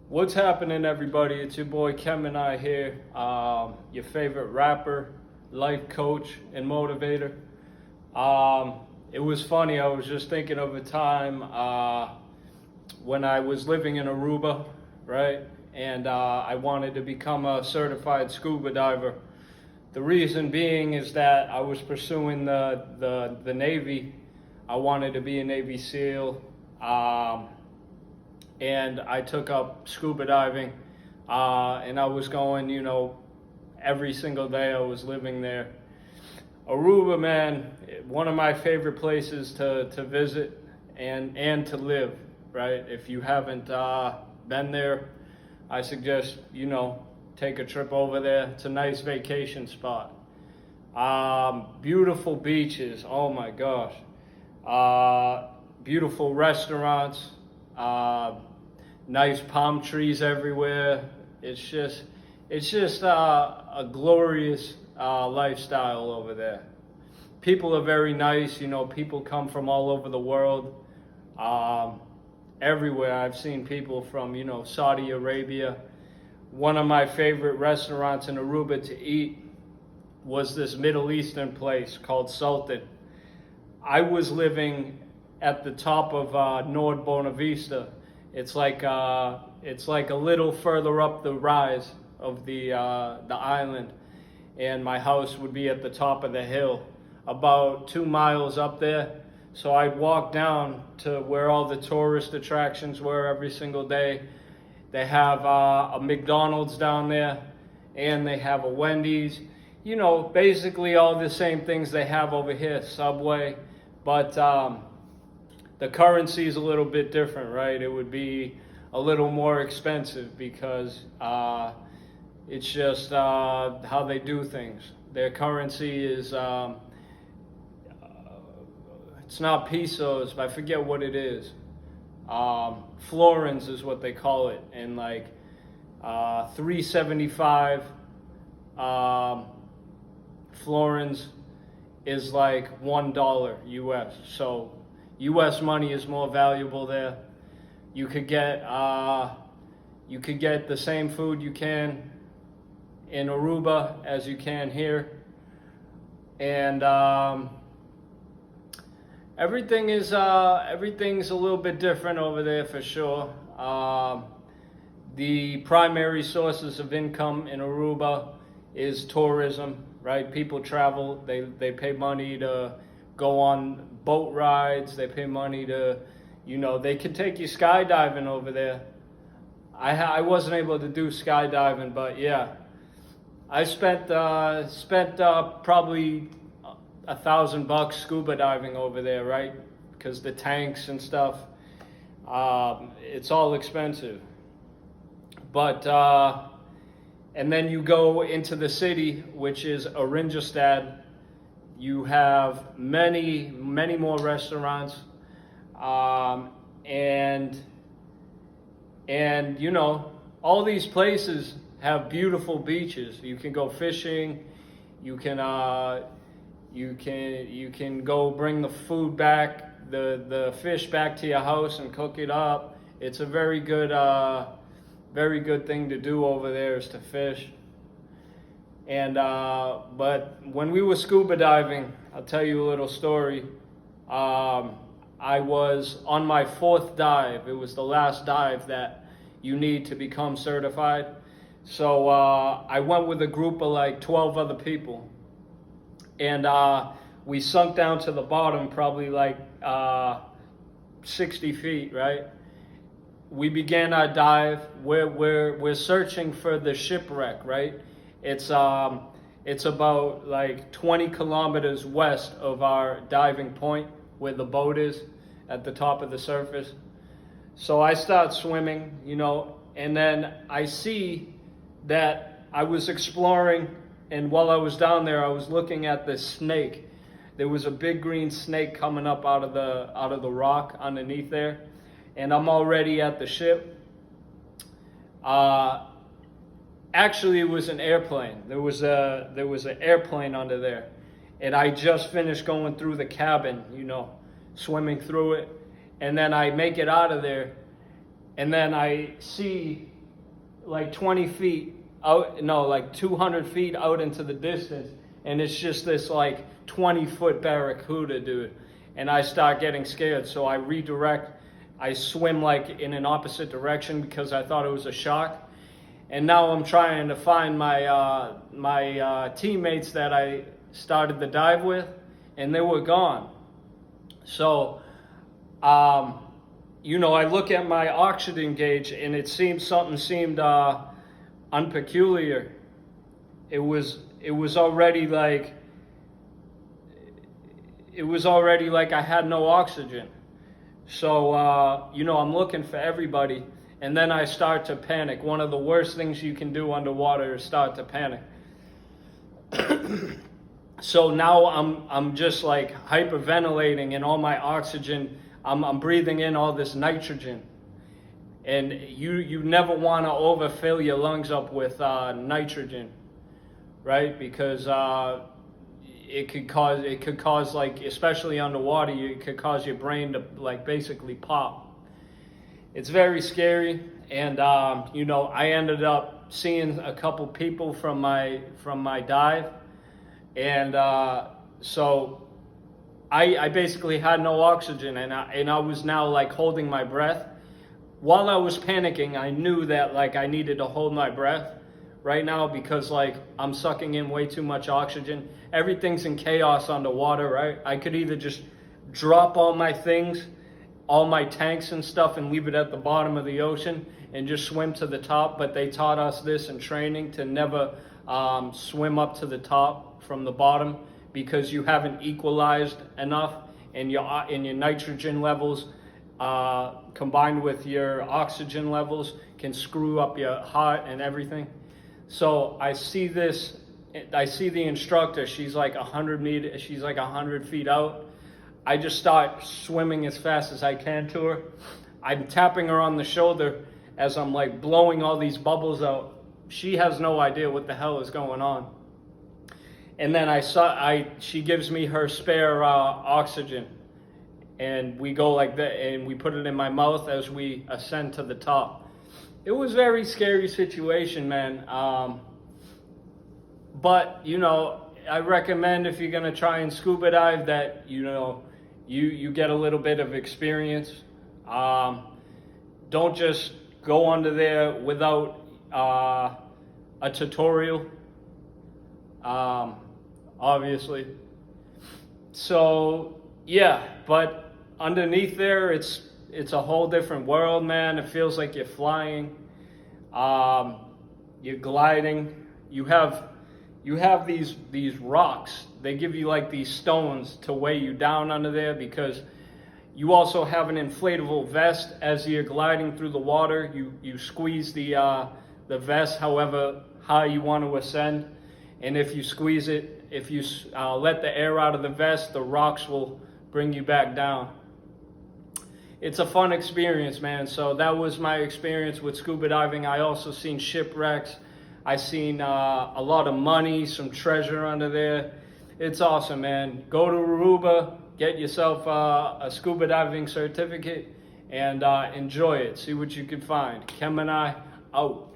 What's happening, everybody? It's your boy Kem and I here, your favorite rapper, life coach, and motivator. It was funny, I was just thinking of a time when I was living in Aruba, right? And I wanted to become a certified scuba diver. The reason being is that I was pursuing the Navy. I wanted to be a Navy SEAL. And I took up scuba diving, and I was going, every single day I was living there. Aruba, man, one of my favorite places to visit and to live, right? If you haven't been there, I suggest, take a trip over there. It's a nice vacation spot. Beautiful beaches, oh my gosh. Beautiful restaurants. Nice palm trees everywhere. It's just a glorious lifestyle over there. People are very nice. People come from all over the world. Everywhere. I've seen people from, Saudi Arabia. One of my favorite restaurants in Aruba to eat was this Middle Eastern place called Sultan. I was living at the top of Nord Bonavista. It's like a little further up the rise of the island, and my house would be at the top of the hill, about 2 miles up there. So I'd walk down to where all the tourist attractions were every single day. They have a McDonald's down there, and they have a Wendy's. Basically all the same things they have over here, Subway, but the currency is a little bit different, right? It would be a little more expensive because it's just how they do things. Their currency is, it's not pesos, but I forget what it is. Florins is what they call it, and like 375 florins is like $1 US. So U.S. money is more valuable there. You could get the same food you can in Aruba as you can here, and everything's a little bit different over there for sure. The primary sources of income in Aruba is tourism, right? People travel, they pay money to go on boat rides, they pay money to, they could take you skydiving over there. I wasn't able to do skydiving, but yeah. I spent probably $1,000 scuba diving over there, right? Because the tanks and stuff, it's all expensive. But, and then you go into the city, which is Oranjestad. You have many more restaurants, and all these places have beautiful beaches. You can go fishing. You can go bring the food back, the fish back to your house and cook it up. It's a very good thing to do over there is to fish. And but when we were scuba diving, I'll tell you a little story. I was on my 4th dive. It was the last dive that you need to become certified. So I went with a group of like 12 other people, and we sunk down to the bottom, probably like 60 feet, right? We began our dive. We're searching for the shipwreck, right? It's about like 20 kilometers west of our diving point where the boat is at the top of the surface. So I start swimming, and then I see that I was exploring, and while I was down there, I was looking at this snake. There was a big green snake coming up out of the rock underneath there, and I'm already at the ship. Actually, it was an airplane. There was an airplane under there, and I just finished going through the cabin, swimming through it, and then I make it out of there, and then I see like 20 feet out, no, like 200 feet out into the distance, and it's just this like 20-foot barracuda, dude. And I start getting scared, so I redirect. I swim like in an opposite direction because I thought it was a shark. And now I'm trying to find my teammates that I started the dive with, and they were gone. So, you know, I look at my oxygen gauge, and something seemed unpeculiar. It was already like I had no oxygen. So, you know, I'm looking for everybody, and then I start to panic. One of the worst things you can do underwater is start to panic. So now I'm just like hyperventilating, and all my oxygen, I'm breathing in all this nitrogen. And you never want to overfill your lungs up with nitrogen, right? Because it could cause like, especially underwater, it could cause your brain to like basically pop. It's very scary. And you know, I ended up seeing a couple people from my dive, and so I basically had no oxygen, and I was now like holding my breath. While I was panicking, I knew that like I needed to hold my breath right now, because like I'm sucking in way too much oxygen. Everything's in chaos underwater, right? I could either just drop all my things, all my tanks and stuff, and leave it at the bottom of the ocean and just swim to the top. But they taught us this in training, to never swim up to the top from the bottom, because you haven't equalized enough, and your nitrogen levels combined with your oxygen levels can screw up your heart and everything. So I see the instructor, she's like 100 feet out. I just start swimming as fast as I can to her. I'm tapping her on the shoulder as I'm like blowing all these bubbles out. She has no idea what the hell is going on. And then she gives me her spare oxygen, and we go like that, and we put it in my mouth as we ascend to the top. It was a very scary situation, man. But you know, I recommend, if you're gonna try and scuba dive, that you know you get a little bit of experience. Don't just go under there without a tutorial. Obviously. So yeah, but underneath there, it's a whole different world, man. It feels like you're flying. You're gliding. You have these rocks. They give you like these stones to weigh you down under there, because you also have an inflatable vest. As you're gliding through the water, you squeeze the vest however high you want to ascend, and if you squeeze it, if you let the air out of the vest, the rocks will bring you back down. It's a fun experience, man. So that was my experience with scuba diving. I also seen shipwrecks. I seen a lot of money, some treasure under there. It's awesome, man. Go to Aruba, get yourself a scuba diving certificate, and enjoy it. See what you can find. Kem and I, out.